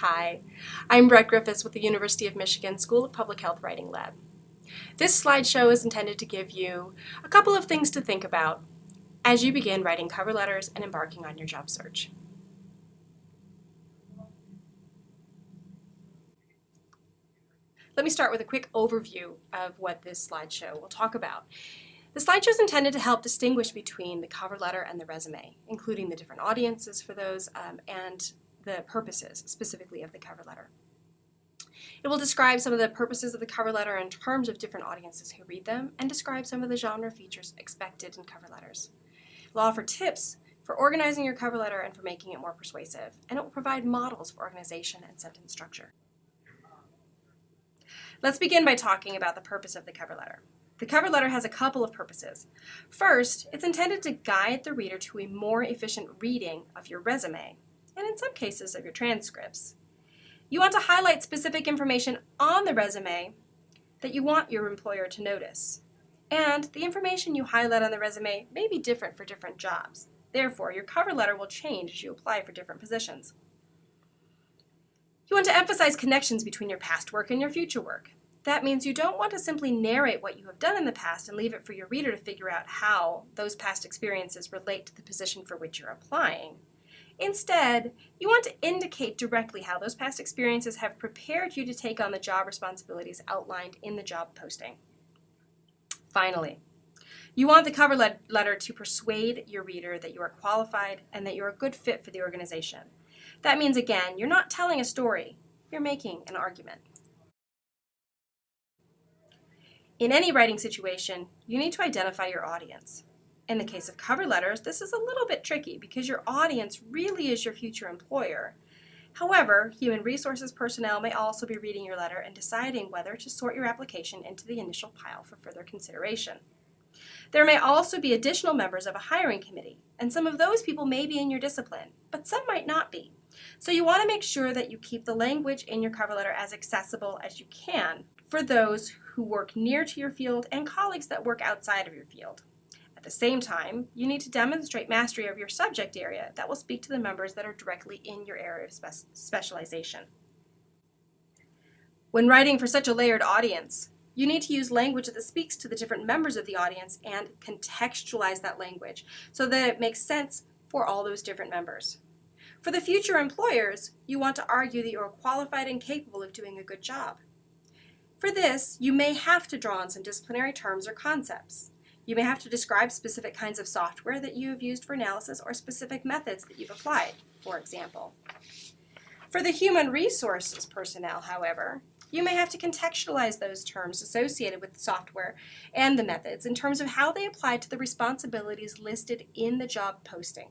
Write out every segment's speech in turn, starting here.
Hi, I'm Brett Griffiths with the University of Michigan School of Public Health Writing Lab. This slideshow is intended to give you a couple of things to think about as you begin writing cover letters and embarking on your job search. Let me start with a quick overview of what this slideshow will talk about. The slideshow is intended to help distinguish between the cover letter and the resume, including the different audiences for those and the purposes specifically of the cover letter. It will describe some of the purposes of the cover letter in terms of different audiences who read them and describe some of the genre features expected in cover letters. It will offer tips for organizing your cover letter and for making it more persuasive, and it will provide models for organization and sentence structure. Let's begin by talking about the purpose of the cover letter. The cover letter has a couple of purposes. First, it's intended to guide the reader to a more efficient reading of your resume, and in some cases of your transcripts. You want to highlight specific information on the resume that you want your employer to notice. And the information you highlight on the resume may be different for different jobs. Therefore, your cover letter will change as you apply for different positions. You want to emphasize connections between your past work and your future work. That means you don't want to simply narrate what you have done in the past and leave it for your reader to figure out how those past experiences relate to the position for which you're applying. Instead, you want to indicate directly how those past experiences have prepared you to take on the job responsibilities outlined in the job posting. Finally, you want the cover letter to persuade your reader that you are qualified and that you're a good fit for the organization. That means, again, you're not telling a story, you're making an argument. In any writing situation, you need to identify your audience. In the case of cover letters, this is a little bit tricky because your audience really is your future employer. However, human resources personnel may also be reading your letter and deciding whether to sort your application into the initial pile for further consideration. There may also be additional members of a hiring committee, and some of those people may be in your discipline, but some might not be. So you want to make sure that you keep the language in your cover letter as accessible as you can for those who work near to your field and colleagues that work outside of your field. At the same time, you need to demonstrate mastery of your subject area that will speak to the members that are directly in your area of specialization. When writing for such a layered audience, you need to use language that speaks to the different members of the audience and contextualize that language so that it makes sense for all those different members. For the future employers, you want to argue that you are qualified and capable of doing a good job. For this, you may have to draw on some disciplinary terms or concepts. You may have to describe specific kinds of software that you have used for analysis or specific methods that you've applied, for example. For the human resources personnel, however, you may have to contextualize those terms associated with the software and the methods in terms of how they apply to the responsibilities listed in the job posting.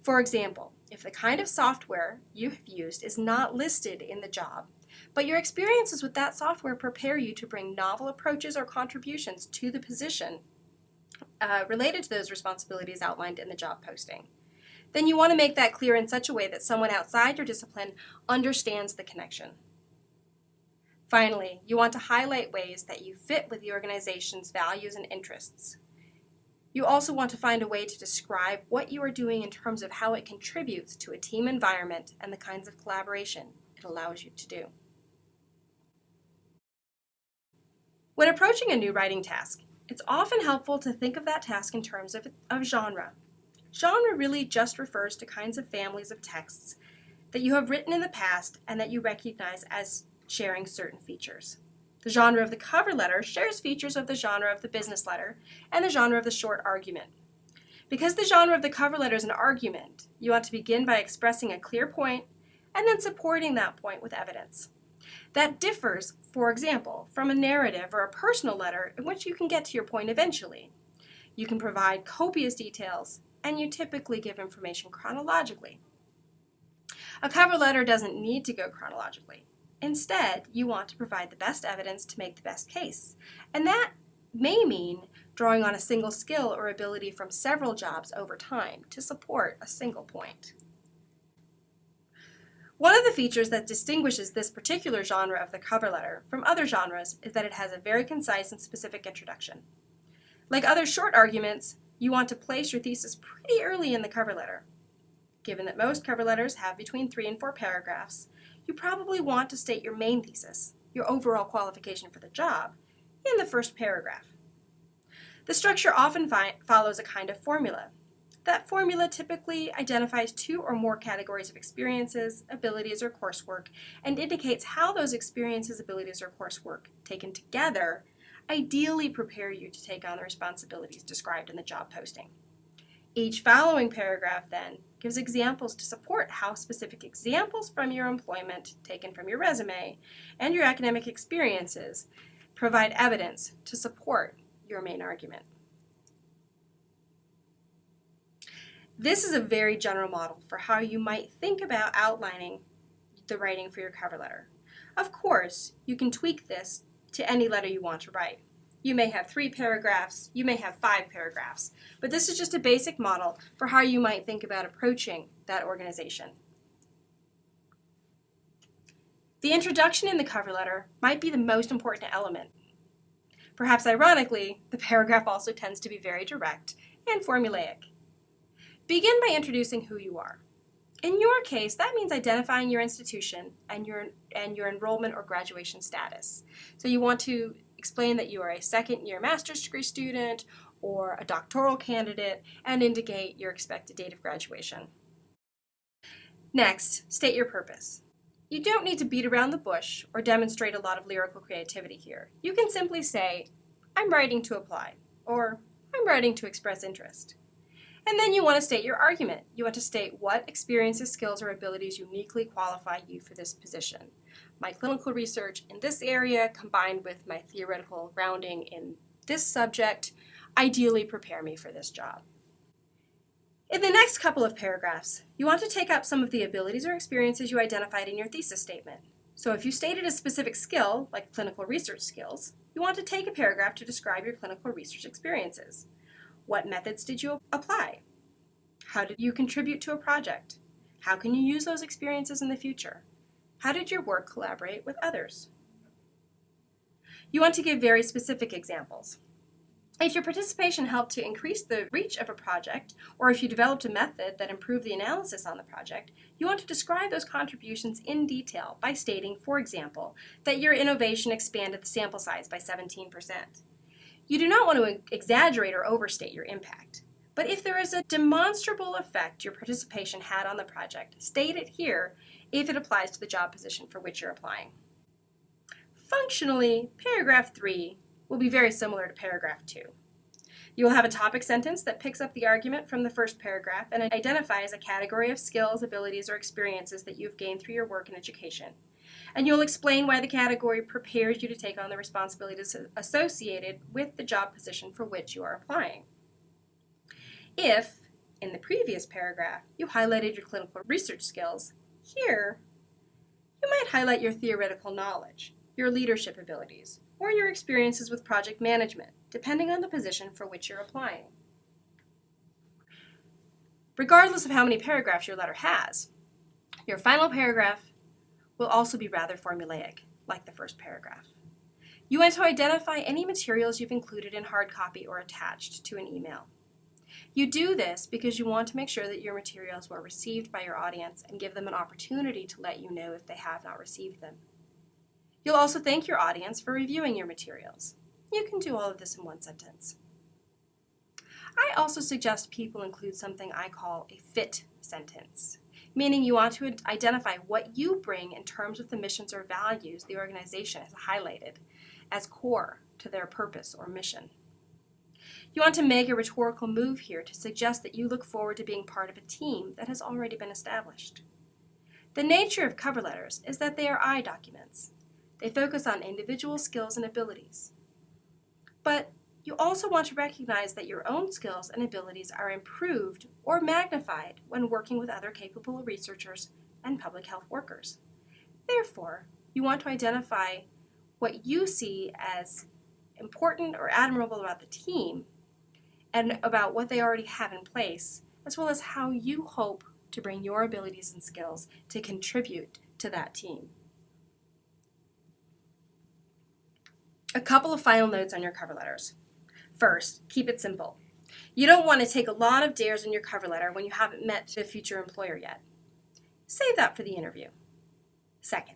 For example, if the kind of software you have used is not listed in the job, but your experiences with that software prepare you to bring novel approaches or contributions to the position related to those responsibilities outlined in the job posting, then you want to make that clear in such a way that someone outside your discipline understands the connection. Finally, you want to highlight ways that you fit with the organization's values and interests. You also want to find a way to describe what you are doing in terms of how it contributes to a team environment and the kinds of collaboration it allows you to do. When approaching a new writing task, it's often helpful to think of that task in terms of genre. Genre really just refers to kinds of families of texts that you have written in the past and that you recognize as sharing certain features. The genre of the cover letter shares features of the genre of the business letter and the genre of the short argument. Because the genre of the cover letter is an argument, you want to begin by expressing a clear point and then supporting that point with evidence. That differs, for example, from a narrative or a personal letter in which you can get to your point eventually. You can provide copious details, and you typically give information chronologically. A cover letter doesn't need to go chronologically. Instead, you want to provide the best evidence to make the best case, and that may mean drawing on a single skill or ability from several jobs over time to support a single point. One of the features that distinguishes this particular genre of the cover letter from other genres is that it has a very concise and specific introduction. Like other short arguments, you want to place your thesis pretty early in the cover letter. Given that most cover letters have between 3 and 4 paragraphs, you probably want to state your main thesis, your overall qualification for the job, in the first paragraph. The structure often follows a kind of formula. That formula typically identifies 2 or more categories of experiences, abilities, or coursework, and indicates how those experiences, abilities, or coursework, taken together, ideally prepare you to take on the responsibilities described in the job posting. Each following paragraph, then, gives examples to support how specific examples from your employment, taken from your resume, and your academic experiences provide evidence to support your main argument. This is a very general model for how you might think about outlining the writing for your cover letter. Of course, you can tweak this to any letter you want to write. You may have 3 paragraphs, you may have 5 paragraphs, but this is just a basic model for how you might think about approaching that organization. The introduction in the cover letter might be the most important element. Perhaps ironically, the paragraph also tends to be very direct and formulaic. Begin by introducing who you are. In your case, that means identifying your institution and your enrollment or graduation status. So you want to explain that you are a second-year master's degree student or a doctoral candidate and indicate your expected date of graduation. Next, state your purpose. You don't need to beat around the bush or demonstrate a lot of lyrical creativity here. You can simply say, I'm writing to apply, or I'm writing to express interest. And then you want to state your argument. You want to state what experiences, skills, or abilities uniquely qualify you for this position. My clinical research in this area combined with my theoretical grounding in this subject ideally prepare me for this job. In the next couple of paragraphs, you want to take up some of the abilities or experiences you identified in your thesis statement. So if you stated a specific skill, like clinical research skills, you want to take a paragraph to describe your clinical research experiences. What methods did you apply? How did you contribute to a project? How can you use those experiences in the future? How did your work collaborate with others? You want to give very specific examples. If your participation helped to increase the reach of a project, or if you developed a method that improved the analysis on the project, you want to describe those contributions in detail by stating, for example, that your innovation expanded the sample size by 17%. You do not want to exaggerate or overstate your impact, but if there is a demonstrable effect your participation had on the project, state it here if it applies to the job position for which you're applying. Functionally, paragraph 3 will be very similar to paragraph 2. You will have a topic sentence that picks up the argument from the first paragraph and identifies a category of skills, abilities, or experiences that you've gained through your work in education. And you'll explain why the category prepares you to take on the responsibilities associated with the job position for which you are applying. If, in the previous paragraph, you highlighted your clinical research skills, here, you might highlight your theoretical knowledge, your leadership abilities, or your experiences with project management, depending on the position for which you're applying. Regardless of how many paragraphs your letter has, your final paragraph will also be rather formulaic, like the first paragraph. You want to identify any materials you've included in hard copy or attached to an email. You do this because you want to make sure that your materials were received by your audience and give them an opportunity to let you know if they have not received them. You'll also thank your audience for reviewing your materials. You can do all of this in one sentence. I also suggest people include something I call a fit sentence, meaning you want to identify what you bring in terms of the missions or values the organization has highlighted as core to their purpose or mission. You want to make a rhetorical move here to suggest that you look forward to being part of a team that has already been established. The nature of cover letters is that they are I documents. They focus on individual skills and abilities. But you also want to recognize that your own skills and abilities are improved or magnified when working with other capable researchers and public health workers. Therefore, you want to identify what you see as important or admirable about the team and about what they already have in place, as well as how you hope to bring your abilities and skills to contribute to that team. A couple of final notes on your cover letters. First, keep it simple. You don't want to take a lot of dares in your cover letter when you haven't met the future employer yet. Save that for the interview. Second,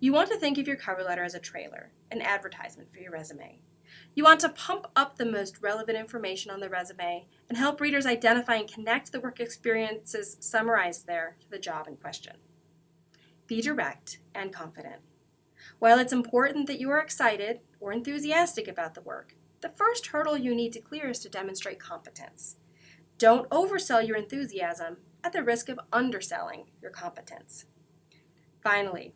you want to think of your cover letter as a trailer, an advertisement for your resume. You want to pump up the most relevant information on the resume and help readers identify and connect the work experiences summarized there to the job in question. Be direct and confident. While it's important that you are excited or enthusiastic about the work, the first hurdle you need to clear is to demonstrate competence. Don't oversell your enthusiasm at the risk of underselling your competence. Finally,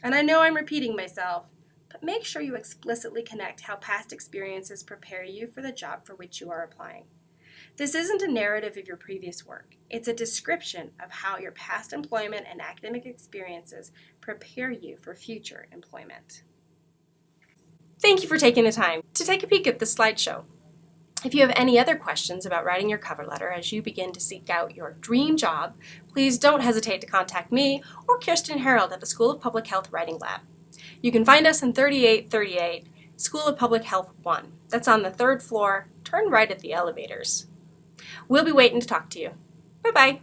and I know I'm repeating myself, but make sure you explicitly connect how past experiences prepare you for the job for which you are applying. This isn't a narrative of your previous work. It's a description of how your past employment and academic experiences prepare you for future employment. Thank you for taking the time to take a peek at this slideshow. If you have any other questions about writing your cover letter as you begin to seek out your dream job, please don't hesitate to contact me or Kirsten Harold at the School of Public Health Writing Lab. You can find us in 3838 School of Public Health 1. That's on the 3rd floor. Turn right at the elevators. We'll be waiting to talk to you. Bye-bye.